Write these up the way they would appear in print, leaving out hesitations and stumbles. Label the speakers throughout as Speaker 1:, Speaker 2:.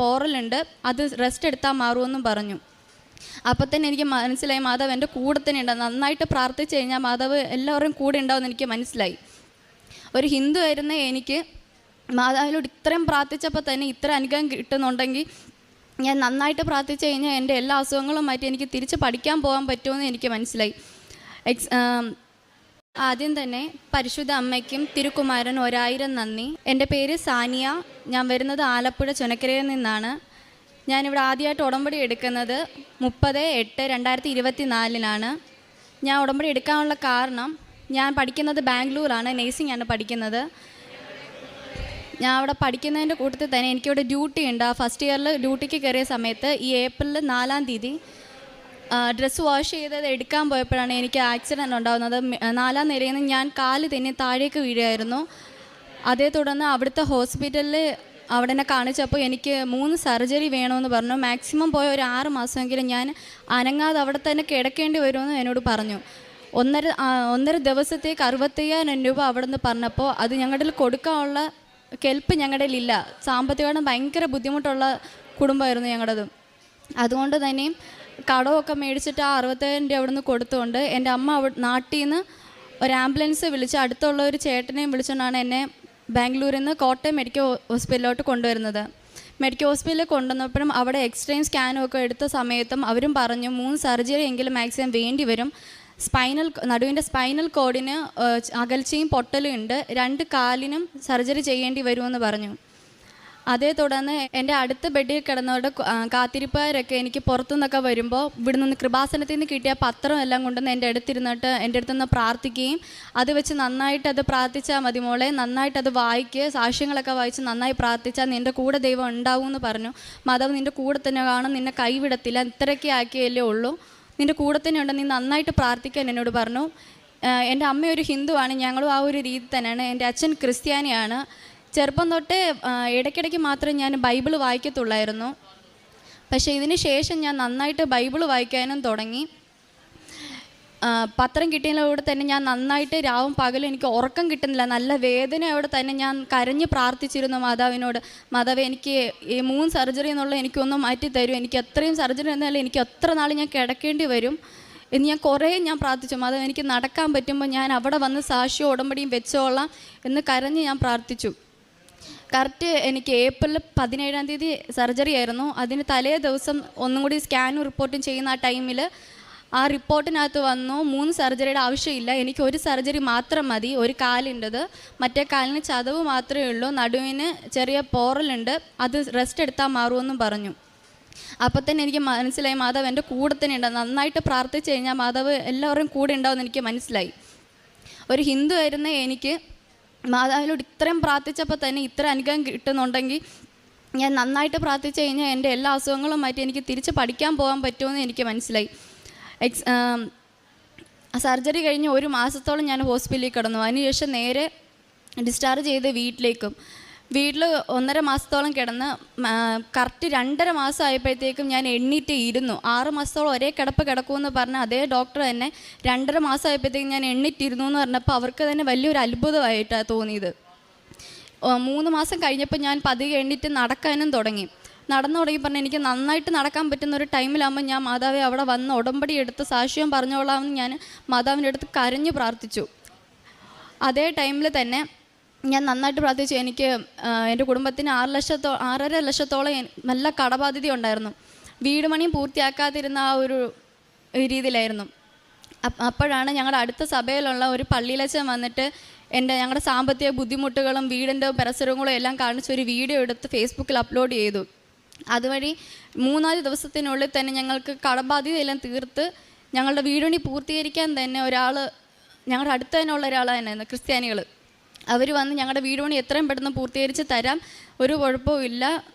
Speaker 1: പോറലുണ്ട്, അത് റെസ്റ്റ് എടുത്താൽ മാറുമെന്നും പറഞ്ഞു. അപ്പം തന്നെ എനിക്ക് മനസ്സിലായി മാതാവ് എൻ്റെ കൂടെ തന്നെ ഉണ്ടാവും. നന്നായിട്ട് പ്രാർത്ഥിച്ചു കഴിഞ്ഞാൽ മാതാവ് എല്ലാവരും കൂടെ ഉണ്ടാവുമെന്ന് എനിക്ക് മനസ്സിലായി. ഒരു ഹിന്ദു ആയിരുന്ന എനിക്ക് മാതാവിനോട് ഇത്രയും പ്രാർത്ഥിച്ചപ്പോൾ തന്നെ ഇത്ര അനുഗ്രഹം കിട്ടുന്നുണ്ടെങ്കിൽ ഞാൻ നന്നായിട്ട് പ്രാർത്ഥിച്ചു കഴിഞ്ഞാൽ എൻ്റെ എല്ലാ അസുഖങ്ങളും മാറ്റി എനിക്ക് തിരിച്ച് പഠിക്കാൻ പോകാൻ പറ്റുമെന്ന് എനിക്ക് മനസ്സിലായി. ആദ്യം തന്നെ പരിശുദ്ധ അമ്മയ്ക്കും തിരുക്കുമാരൻ 1000 നന്ദി. എൻ്റെ പേര് സാനിയ. ഞാൻ വരുന്നത് ആലപ്പുഴ ചുനക്കരയിൽ നിന്നാണ്. ഞാനിവിടെ ആദ്യമായിട്ട് ഉടമ്പടി എടുക്കുന്നത് 30/8/2024 ഞാൻ ഉടമ്പടി എടുക്കാനുള്ള കാരണം, ഞാൻ പഠിക്കുന്നത് ബാംഗ്ലൂരാണ്, നേഴ്സിംഗ് ആണ് പഠിക്കുന്നത്. ഞാൻ അവിടെ പഠിക്കുന്നതിൻ്റെ കൂട്ടത്തിൽ തന്നെ എനിക്കിവിടെ ഡ്യൂട്ടി ഉണ്ട്. ഫസ്റ്റ് ഇയറിൽ ഡ്യൂട്ടിക്ക് കയറിയ സമയത്ത് ഈ ഏപ്രിൽ 4-ാം തീയതി ഡ്രസ്സ് വാഷ് ചെയ്തത് എടുക്കാൻ പോയപ്പോഴാണ് എനിക്ക് ആക്സിഡൻറ്റ് ഉണ്ടാകുന്നത്. 4-ാം നിലയിൽ നിന്ന് ഞാൻ കാല് തന്നെ താഴേക്ക് വീഴുമായിരുന്നു. അതേ തുടർന്ന് അവിടുത്തെ ഹോസ്പിറ്റലിൽ അവിടെ എന്നെ കാണിച്ചപ്പോൾ എനിക്ക് 3 സർജറി വേണമെന്ന് പറഞ്ഞു. മാക്സിമം പോയ ഒരു 6 മാസമെങ്കിലും ഞാൻ അനങ്ങാതെ അവിടെ തന്നെ കിടക്കേണ്ടി വരുമെന്ന് എന്നോട് പറഞ്ഞു. ഒന്നര ദിവസത്തേക്ക് 65,000 രൂപ അവിടെ നിന്ന് പറഞ്ഞപ്പോൾ അത് ഞങ്ങളുടെ കൊടുക്കാനുള്ള കെൽപ്പ് ഞങ്ങളുടെ ഇല്ല. സാമ്പത്തികമായിട്ട് ഭയങ്കര ബുദ്ധിമുട്ടുള്ള കുടുംബമായിരുന്നു ഞങ്ങളുടേത്. അതുകൊണ്ട് തന്നെയും കടമൊക്കെ മേടിച്ചിട്ട് ആ 60,000 രൂപ അവിടെ നിന്ന് കൊടുത്തുകൊണ്ട് എൻ്റെ അമ്മ നാട്ടിൽ നിന്ന് ഒരു ആംബുലൻസ് വിളിച്ച് അടുത്തുള്ള ഒരു ചേട്ടനെയും വിളിച്ചുകൊണ്ടാണ് എന്നെ ബാംഗ്ലൂരിൽ നിന്ന് കോട്ടയം മെഡിക്കൽ ഹോസ്പിറ്റലിലോട്ട് കൊണ്ടുവരുന്നത്. മെഡിക്കൽ ഹോസ്പിറ്റലിൽ കൊണ്ടുവന്നപ്പോഴും അവിടെ എക്സ്റേയും സ്കാനും ഒക്കെ എടുത്ത സമയത്തും അവരും പറഞ്ഞു 3 സർജറി എങ്കിലും മാക്സിമം വേണ്ടി വരും. നടുവിൻ്റെ സ്പൈനൽ കോഡിന് അകൽച്ചയും പൊട്ടലും ഉണ്ട്, 2 കാലിനും സർജറി ചെയ്യേണ്ടി വരുമെന്ന് പറഞ്ഞു. അതേ തുടർന്ന് എൻ്റെ അടുത്ത ബെഡിൽ കിടന്നവരുടെ കാത്തിരിപ്പുകാരൊക്കെ എനിക്ക് പുറത്തുനിന്നൊക്കെ വരുമ്പോൾ ഇവിടെ നിന്ന് കൃപാസനത്തിൽ നിന്ന് കിട്ടിയ പത്രം എല്ലാം കൊണ്ടുവന്ന് എൻ്റെ അടുത്തിരുന്നിട്ട് എൻ്റെ അടുത്തുനിന്ന് പ്രാർത്ഥിക്കുകയും അത് വെച്ച് നന്നായിട്ട് അത് പ്രാർത്ഥിച്ചാൽ മതി മോളെ, നന്നായിട്ട് അത് വായിക്കുക, സാക്ഷ്യങ്ങളൊക്കെ വായിച്ച് നന്നായി പ്രാർത്ഥിച്ചാൽ നിൻ്റെ കൂടെ ദൈവം ഉണ്ടാവും എന്ന് പറഞ്ഞു. മാതാവ് നിൻ്റെ കൂടെ തന്നെ കാണും, നിന്നെ കൈവിടത്തില്ല, ഇത്രയൊക്കെ ആക്കിയല്ലേ ഉള്ളൂ, നിൻ്റെ കൂടെ തന്നെ ഉണ്ട്, നീ നന്നായിട്ട് പ്രാർത്ഥിക്കാൻ എന്നോട് പറഞ്ഞു. എൻ്റെ അമ്മ ഒരു ഹിന്ദുവാണ്, ഞങ്ങളും ആ ഒരു രീതി തന്നെയാണ്. എൻ്റെ അച്ഛൻ ക്രിസ്ത്യാനിയാണ്. ചെറുപ്പം തൊട്ടേ ഇടയ്ക്കിടയ്ക്ക് മാത്രമേ ഞാൻ ബൈബിൾ വായിക്കത്തുള്ളായിരുന്നു. പക്ഷേ ഇതിന് ശേഷം ഞാൻ നന്നായിട്ട് ബൈബിൾ വായിക്കാനും തുടങ്ങി. പത്രം കിട്ടിയതിലൂടെ തന്നെ ഞാൻ നന്നായിട്ട് രാവും പകലും എനിക്ക് ഉറക്കം കിട്ടുന്നില്ല, നല്ല വേദനയോടെ തന്നെ ഞാൻ കരഞ്ഞ് പ്രാർത്ഥിച്ചിരുന്നു മാതാവിനോട്. മാതാവ് എനിക്ക് ഈ 3 സർജറി എന്നുള്ള എനിക്കൊന്നും മാറ്റി തരും, എനിക്ക് എത്രയും സർജറി എന്നാലും എനിക്ക് എത്ര നാൾ ഞാൻ കിടക്കേണ്ടി വരും എന്ന് ഞാൻ പ്രാർത്ഥിച്ചു. മാതാവ് എനിക്ക് നടക്കാൻ പറ്റുമ്പോൾ ഞാൻ അവിടെ വന്ന് സാക്ഷിയോ ഉടമ്പടിയും വെച്ചോളാം എന്ന് കരഞ്ഞ് ഞാൻ പ്രാർത്ഥിച്ചു. കറക്റ്റ് എനിക്ക് ഏപ്രിൽ 17-ാം തീയതി സർജറി ആയിരുന്നു. അതിന് തലേ ദിവസം ഒന്നും കൂടി സ്കാനും റിപ്പോർട്ടും ചെയ്യുന്ന ആ ടൈമിൽ ആ റിപ്പോർട്ടിനകത്ത് വന്നു 3 സർജറിയുടെ ആവശ്യമില്ല, എനിക്ക് 1 സർജറി മാത്രം മതി, ഒരു കാലിൻ്റെത്, മറ്റേ കാലിന് ചതവ് മാത്രമേ ഉള്ളൂ, നടുവിന് ചെറിയ പോറലുണ്ട്, അത് റെസ്റ്റ് എടുത്താൽ മാറുമെന്നും പറഞ്ഞു. അപ്പോൾ തന്നെ എനിക്ക് മനസ്സിലായി മാതാവ് എൻ്റെ കൂടെ തന്നെ ഉണ്ടാവും. നന്നായിട്ട് പ്രാർത്ഥിച്ചു കഴിഞ്ഞാൽ മാതാവ് എല്ലാവരും കൂടെ ഉണ്ടാവുമെന്ന് എനിക്ക് മനസ്സിലായി. ഒരു ഹിന്ദു ആയിരുന്ന എനിക്ക് മാതാവിനോട് ഇത്രയും പ്രാർത്ഥിച്ചപ്പോൾ തന്നെ ഇത്ര അനുഗ്രഹം കിട്ടുന്നുണ്ടെങ്കിൽ ഞാൻ നന്നായിട്ട് പ്രാർത്ഥിച്ചു കഴിഞ്ഞാൽ എൻ്റെ എല്ലാ അസുഖങ്ങളും മാറ്റി എനിക്ക് തിരിച്ച് പഠിക്കാൻ പോകാൻ പറ്റുമെന്ന് എനിക്ക് മനസ്സിലായി. സർജറി കഴിഞ്ഞ് 1 മാസത്തോളം ഞാൻ ഹോസ്പിറ്റലിൽ കിടന്നു. അതിനുശേഷം നേരെ ഡിസ്ചാർജ് ചെയ്ത് വീട്ടിൽ 1.5 മാസത്തോളം കിടന്ന് കറക്റ്റ് 2.5 മാസം ആയപ്പോഴത്തേക്കും ഞാൻ എണ്ണീറ്റ് ഇരുന്നു. 6 മാസത്തോളം ഒരേ കിടക്കുമെന്ന് പറഞ്ഞ അതേ ഡോക്ടർ തന്നെ 2.5 മാസം ആയപ്പോഴത്തേക്കും ഞാൻ എണ്ണീറ്റിരുന്നു എന്ന് പറഞ്ഞപ്പോൾ അവർക്ക് തന്നെ വലിയൊരു അത്ഭുതമായിട്ടാണ് തോന്നിയത്. 3 മാസം കഴിഞ്ഞപ്പോൾ ഞാൻ പതിയെ എണ്ണീറ്റ് നടക്കാനും തുടങ്ങി പറഞ്ഞാൽ എനിക്ക് നന്നായിട്ട് നടക്കാൻ പറ്റുന്ന ഒരു ടൈമിലാകുമ്പോൾ ഞാൻ മാതാവെ അവിടെ വന്ന് ഉടമ്പടി എടുത്ത് സാക്ഷ്യം പറഞ്ഞോളാമെന്ന് ഞാൻ മാതാവിൻ്റെ അടുത്ത് കരഞ്ഞ് പ്രാർത്ഥിച്ചു. അതേ ടൈമിൽ തന്നെ ഞാൻ നന്നായിട്ട് പ്രാർത്ഥിച്ചു. എനിക്ക് എൻ്റെ കുടുംബത്തിന് 6.5 ലക്ഷത്തോളം നല്ല കടബാധ്യത ഉണ്ടായിരുന്നു. വീട് പണിയും പൂർത്തിയാക്കാതിരുന്ന ആ ഒരു രീതിയിലായിരുന്നു. അപ്പോഴാണ് ഞങ്ങളുടെ അടുത്ത സഭയിലുള്ള ഒരു പള്ളിയിലച്ഛൻ വന്നിട്ട് ഞങ്ങളുടെ സാമ്പത്തിക ബുദ്ധിമുട്ടുകളും വീടിൻ്റെ പരിസരങ്ങളും എല്ലാം കാണിച്ച് ഒരു വീഡിയോ എടുത്ത് ഫേസ്ബുക്കിൽ അപ്ലോഡ് ചെയ്തു. അതുവഴി 3-4 ദിവസത്തിനുള്ളിൽ തന്നെ ഞങ്ങൾക്ക് കടബാധ്യതയെല്ലാം തീർത്ത് ഞങ്ങളുടെ വീട് പണി പൂർത്തീകരിക്കാൻ തന്നെ ഞങ്ങളുടെ അടുത്ത് തന്നെയുള്ള ഒരാളായിരുന്നു ക്രിസ്ത്യാനികൾ. അവർ വന്ന് ഞങ്ങളുടെ വീട് പണി എത്രയും പെട്ടെന്ന് പൂർത്തീകരിച്ച് തരാം, ഒരു കുഴപ്പവും ഇല്ല,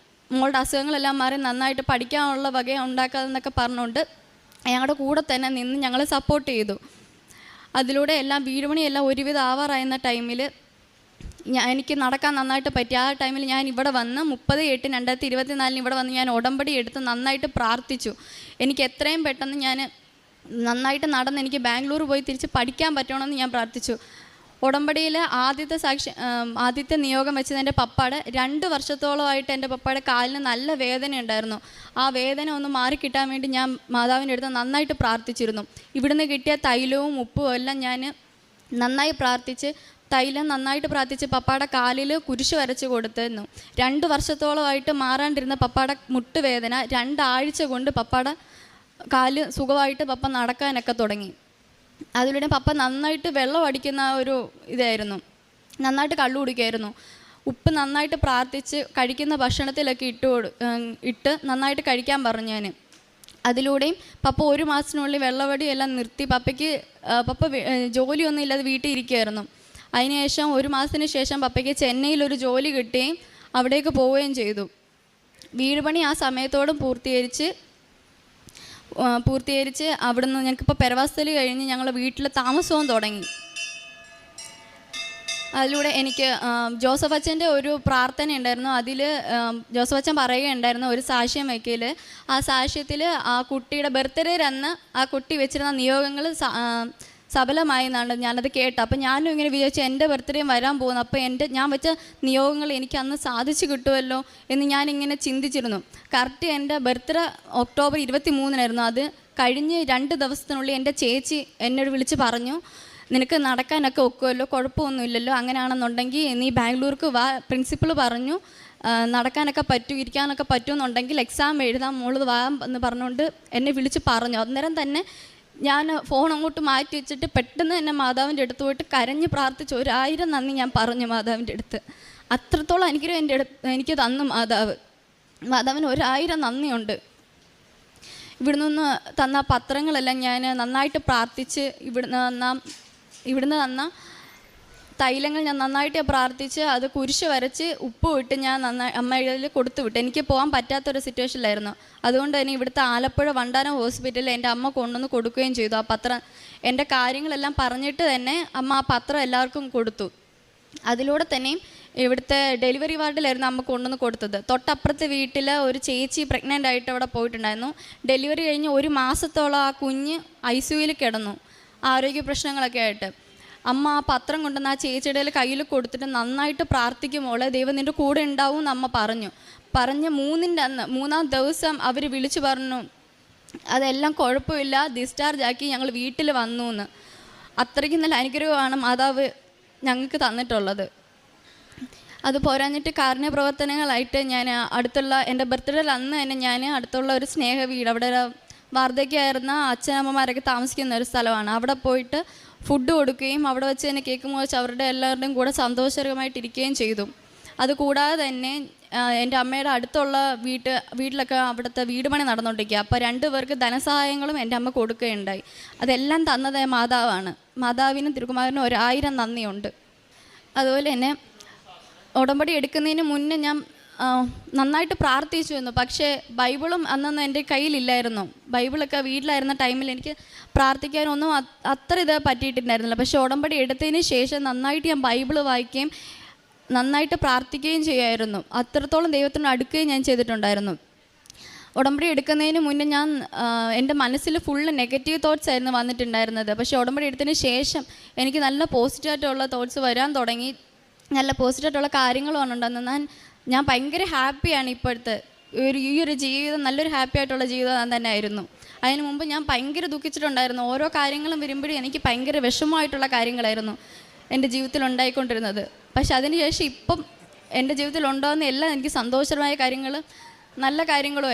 Speaker 1: മോളുടെ അസുഖങ്ങളെല്ലാം മാറി നന്നായിട്ട് പഠിക്കാനുള്ള വക ഉണ്ടാക്കാതെന്നൊക്കെ പറഞ്ഞുകൊണ്ട് ഞങ്ങളുടെ കൂടെ തന്നെ നിന്ന് ഞങ്ങളെ സപ്പോർട്ട് ചെയ്തു. അതിലൂടെ എല്ലാം വീട് പണിയെല്ലാം ഒരുവിധം ആവാറായിരുന്ന ടൈമിൽ എനിക്ക് നടക്കാൻ നന്നായിട്ട് പറ്റി. ആ ടൈമിൽ ഞാൻ ഇവിടെ വന്ന് 30/8/2024 ഇവിടെ വന്ന് ഞാൻ ഉടമ്പടി എടുത്ത് നന്നായിട്ട് പ്രാർത്ഥിച്ചു. എനിക്ക് എത്രയും പെട്ടെന്ന് ഞാൻ നന്നായിട്ട് നടന്ന് എനിക്ക് ബാംഗ്ലൂർ പോയി തിരിച്ച് പഠിക്കാൻ പറ്റണമെന്ന് ഞാൻ പ്രാർത്ഥിച്ചു. ഉടമ്പടിയിൽ ആദ്യത്തെ നിയോഗം വെച്ചത് എൻ്റെ പപ്പാടെ 2 വർഷത്തോളമായിട്ട് എൻ്റെ പപ്പായുടെ കാലിന് നല്ല വേദന ഉണ്ടായിരുന്നു. ആ വേദന ഒന്ന് മാറിക്കിട്ടാൻ വേണ്ടി ഞാൻ മാതാവിൻ്റെ അടുത്ത് നന്നായിട്ട് പ്രാർത്ഥിച്ചിരുന്നു. ഇവിടുന്ന് കിട്ടിയ തൈലവും ഉപ്പും എല്ലാം ഞാൻ നന്നായി നന്നായിട്ട് പ്രാർത്ഥിച്ച് പപ്പായുടെ കാലിൽ കുരിശ് വരച്ച് കൊടുത്തിരുന്നു. 2 വർഷത്തോളമായിട്ട് മാറാണ്ടിരുന്ന പപ്പായുടെ മുട്ടുവേദന 2 ആഴ്ച കൊണ്ട് പപ്പായുടെ കാല് സുഖമായിട്ട് പപ്പ നടക്കാനൊക്കെ തുടങ്ങി. അതിലൂടെ പപ്പ നന്നായിട്ട് വെള്ളം അടിക്കുന്ന ഒരു ഇതായിരുന്നു, നന്നായിട്ട് കള്ളു കുടിക്കുമായിരുന്നു. ഉപ്പ് നന്നായിട്ട് പ്രാർത്ഥിച്ച് കഴിക്കുന്ന ഭക്ഷണത്തിലൊക്കെ ഇട്ട് നന്നായിട്ട് കഴിക്കാൻ പറഞ്ഞു ഞാൻ. അതിലൂടെയും പപ്പ 1 മാസത്തിനുള്ളിൽ വെള്ളവടിയെല്ലാം നിർത്തി. പപ്പ ജോലിയൊന്നും ഇല്ലാതെ വീട്ടിൽ ഇരിക്കുമായിരുന്നു. അതിനുശേഷം 1 മാസത്തിന് ശേഷം പപ്പയ്ക്ക് ചെന്നൈയിലൊരു ജോലി കിട്ടുകയും അവിടേക്ക് പോവുകയും ചെയ്തു. വീട് പണി ആ സമയത്തോടും പൂർത്തീകരിച്ച് അവിടുന്ന് ഞങ്ങൾക്കിപ്പോൾ പെരവാസത്തിൽ കഴിഞ്ഞ് ഞങ്ങൾ വീട്ടിൽ താമസവും തുടങ്ങി. അതിലൂടെ എനിക്ക് ജോസഫ് അച്ഛൻ്റെ ഒരു പ്രാർത്ഥന ഉണ്ടായിരുന്നു. അതിൽ ജോസഫ് അച്ഛൻ പറയുകയുണ്ടായിരുന്നു ഒരു സാക്ഷ്യം വയ്ക്കൽ. ആ സാക്ഷ്യത്തിൽ ആ കുട്ടിയുടെ ബർത്ത്ഡേ അന്ന് ആ കുട്ടി വെച്ചിരുന്ന നിയോഗങ്ങൾ സഫലമായി എന്നാണ് ഞാനത് കേട്ടത്. അപ്പോൾ ഞാനും ഇങ്ങനെ വിചാരിച്ചു എൻ്റെ ബർത്ത്ഡേയും വരാൻ പോകുന്നു, അപ്പോൾ ഞാൻ വെച്ച നിയോഗങ്ങൾ എനിക്ക് അന്ന് സാധിച്ചു കിട്ടുമല്ലോ എന്ന് ഞാനിങ്ങനെ ചിന്തിച്ചിരുന്നു. കറക്റ്റ് എൻ്റെ ബർത്ത്ഡേ ഒക്ടോബർ 23 അത് കഴിഞ്ഞ് 2 ദിവസത്തിനുള്ളിൽ എൻ്റെ ചേച്ചി എന്നോട് വിളിച്ച് പറഞ്ഞു, നിനക്ക് നടക്കാനൊക്കെ ഒക്കുമല്ലോ, കുഴപ്പമൊന്നുമില്ലല്ലോ, അങ്ങനെയാണെന്നുണ്ടെങ്കിൽ നീ ബാംഗ്ലൂർക്ക് വാ. പ്രിൻസിപ്പൾ പറഞ്ഞു നടക്കാനൊക്കെ പറ്റും, ഇരിക്കാനൊക്കെ പറ്റുമെന്നുണ്ടെങ്കിൽ എക്സാം എഴുതാൻ മോള് വാ എന്ന് പറഞ്ഞുകൊണ്ട് എന്നെ വിളിച്ച് പറഞ്ഞു. അന്നേരം തന്നെ ഞാൻ ഫോൺ അങ്ങോട്ട് മാറ്റി വെച്ചിട്ട് പെട്ടെന്ന് തന്നെ മാതാവിൻ്റെ അടുത്ത് പോയിട്ട് കരഞ്ഞ് പ്രാർത്ഥിച്ച് 1000 നന്ദി ഞാൻ പറഞ്ഞു മാതാവിൻ്റെ അടുത്ത്. അത്രത്തോളം എനിക്ക് തന്നു മാതാവിന് 1000 നന്ദിയുണ്ട്. ഇവിടുന്ന് തന്ന പത്രങ്ങളെല്ലാം ഞാൻ നന്നായിട്ട് പ്രാർത്ഥിച്ച് ഇവിടുന്ന് തന്ന തൈലങ്ങൾ ഞാൻ നന്നായിട്ട് പ്രാർത്ഥിച്ച് അത് കുരിശ് വരച്ച് ഉപ്പ് ഇട്ട് ഞാൻ അമ്മയിൽ കൊടുത്തു വിട്ടു. എനിക്ക് പോകാൻ പറ്റാത്തൊരു സിറ്റുവേഷനിലായിരുന്നു. അതുകൊണ്ട് തന്നെ ഇവിടുത്തെ ആലപ്പുഴ വണ്ടാനം ഹോസ്പിറ്റലിൽ എൻ്റെ അമ്മ കൊണ്ടുവന്ന് കൊടുക്കുകയും ചെയ്തു. ആ പത്രം എൻ്റെ കാര്യങ്ങളെല്ലാം പറഞ്ഞിട്ട് തന്നെ അമ്മ ആ പത്രം എല്ലാവർക്കും കൊടുത്തു. അതിലൂടെ തന്നെയും ഇവിടുത്തെ ഡെലിവറി വാർഡിലായിരുന്നു അമ്മ കൊണ്ടുവന്ന് കൊടുത്തത്. തൊട്ടപ്പുറത്തെ വീട്ടിൽ ഒരു ചേച്ചി പ്രഗ്നൻ്റ് ആയിട്ട് അവിടെ പോയിട്ടുണ്ടായിരുന്നു. ഡെലിവറി കഴിഞ്ഞ് 1 മാസത്തോളം ആ കുഞ്ഞ് ICUയിൽ കിടന്നു, ആരോഗ്യ പ്രശ്നങ്ങളൊക്കെ ആയിട്ട്. അമ്മ ആ പത്രം കൊണ്ടുവന്ന് ആ ചേച്ചിയുടെ കയ്യിൽ കൊടുത്തിട്ട് നന്നായിട്ട് പ്രാർത്ഥിക്കുമ്പോൾ ദൈവം നിൻ്റെ കൂടെ ഉണ്ടാവും എന്ന് അമ്മ പറഞ്ഞ് 3-ാം ദിവസം അവർ വിളിച്ചു പറഞ്ഞു അതെല്ലാം കുഴപ്പമില്ല, ഡിസ്ചാർജ് ആക്കി ഞങ്ങൾ വീട്ടിൽ വന്നു എന്ന്. അത്രയ്ക്ക് നല്ല അനുഗ്രഹമാണ് മാതാവ് ഞങ്ങൾക്ക് തന്നിട്ടുള്ളത്. അത് പോരാഞ്ഞിട്ട് കാരുണ്യ പ്രവർത്തനങ്ങളായിട്ട് ഞാൻ അടുത്തുള്ള എൻ്റെ ബർത്ത്ഡേ അന്ന് തന്നെ ഞാൻ അടുത്തുള്ള ഒരു സ്നേഹ വീട്, അവിടെ വാർദ്ധക്യമായിരുന്ന അച്ഛനമ്മമാരൊക്കെ താമസിക്കുന്ന ഒരു സ്ഥലമാണ്, അവിടെ പോയിട്ട് ഫുഡ് കൊടുക്കുകയും അവിടെ വെച്ച് തന്നെ കേക്ക് മുറിച്ച് അവരുടെ എല്ലാവരുടെയും കൂടെ സന്തോഷകരമായിട്ടിരിക്കുകയും ചെയ്തു. അതുകൂടാതെ തന്നെ എൻ്റെ അമ്മയുടെ അടുത്തുള്ള വീട്ടിലൊക്കെ അവിടുത്തെ വീട് പണി നടന്നുകൊണ്ടിരിക്കുക. അപ്പോൾ 2 പേർക്ക് ധനസഹായങ്ങളും എൻ്റെ അമ്മ കൊടുക്കുകയുണ്ടായി. അതെല്ലാം തന്നത് മാതാവാണ്. മാതാവിനും തിരുക്കുമാരനും 1000 നന്ദിയുണ്ട്. അതുപോലെ തന്നെ ഉടമ്പടി എടുക്കുന്നതിന് മുന്നേ ഞാൻ നന്നായിട്ട് പ്രാർത്ഥിച്ചു വന്നു. പക്ഷേ ബൈബിളും അന്നൊന്നും എൻ്റെ കയ്യിലില്ലായിരുന്നു. ബൈബിളൊക്കെ വീട്ടിലായിരുന്ന ടൈമിൽ എനിക്ക് പ്രാർത്ഥിക്കാനൊന്നും അത്ര ഇത് പറ്റിയിട്ടുണ്ടായിരുന്നില്ല. പക്ഷേ ഉടമ്പടി എടുത്തതിന് ശേഷം നന്നായിട്ട് ഞാൻ ബൈബിൾ വായിക്കുകയും നന്നായിട്ട് പ്രാർത്ഥിക്കുകയും ചെയ്യുമായിരുന്നു. അത്രത്തോളം ദൈവത്തിനോട് അടുക്കുകയും ഞാൻ ചെയ്തിട്ടുണ്ടായിരുന്നു. ഉടമ്പടി എടുക്കുന്നതിന് മുന്നേ ഞാൻ എൻ്റെ മനസ്സിൽ ഫുള്ള് നെഗറ്റീവ് തോട്ട്സ് ആയിരുന്നു വന്നിട്ടുണ്ടായിരുന്നത്. പക്ഷേ ഉടമ്പടി എടുത്തതിന് ശേഷം എനിക്ക് നല്ല പോസിറ്റീവായിട്ടുള്ള തോട്ട്സ് വരാൻ തുടങ്ങി, നല്ല പോസിറ്റീവായിട്ടുള്ള കാര്യങ്ങളുമാണ് ഉണ്ടെന്ന്. ഞാൻ ഭയങ്കര ഹാപ്പിയാണ് ഇപ്പോഴത്തെ ഈ ഒരു ജീവിതം, നല്ലൊരു ഹാപ്പി ആയിട്ടുള്ള ജീവിതം തന്നെ ആയിരുന്നു. അതിന് മുമ്പ് ഞാൻ ഭയങ്കര ദുഃഖിച്ചിട്ടുണ്ടായിരുന്നു. ഓരോ കാര്യങ്ങളും വരുമ്പോഴും എനിക്ക് ഭയങ്കര വിഷമമായിട്ടുള്ള കാര്യങ്ങളായിരുന്നു എൻ്റെ ജീവിതത്തിൽ ഉണ്ടായിക്കൊണ്ടിരുന്നത്. പക്ഷെ അതിന് ശേഷം ഇപ്പം എൻ്റെ ജീവിതത്തിൽ ഉണ്ടാകുന്ന എല്ലാം എനിക്ക് സന്തോഷകരമായ കാര്യങ്ങൾ, നല്ല കാര്യങ്ങളും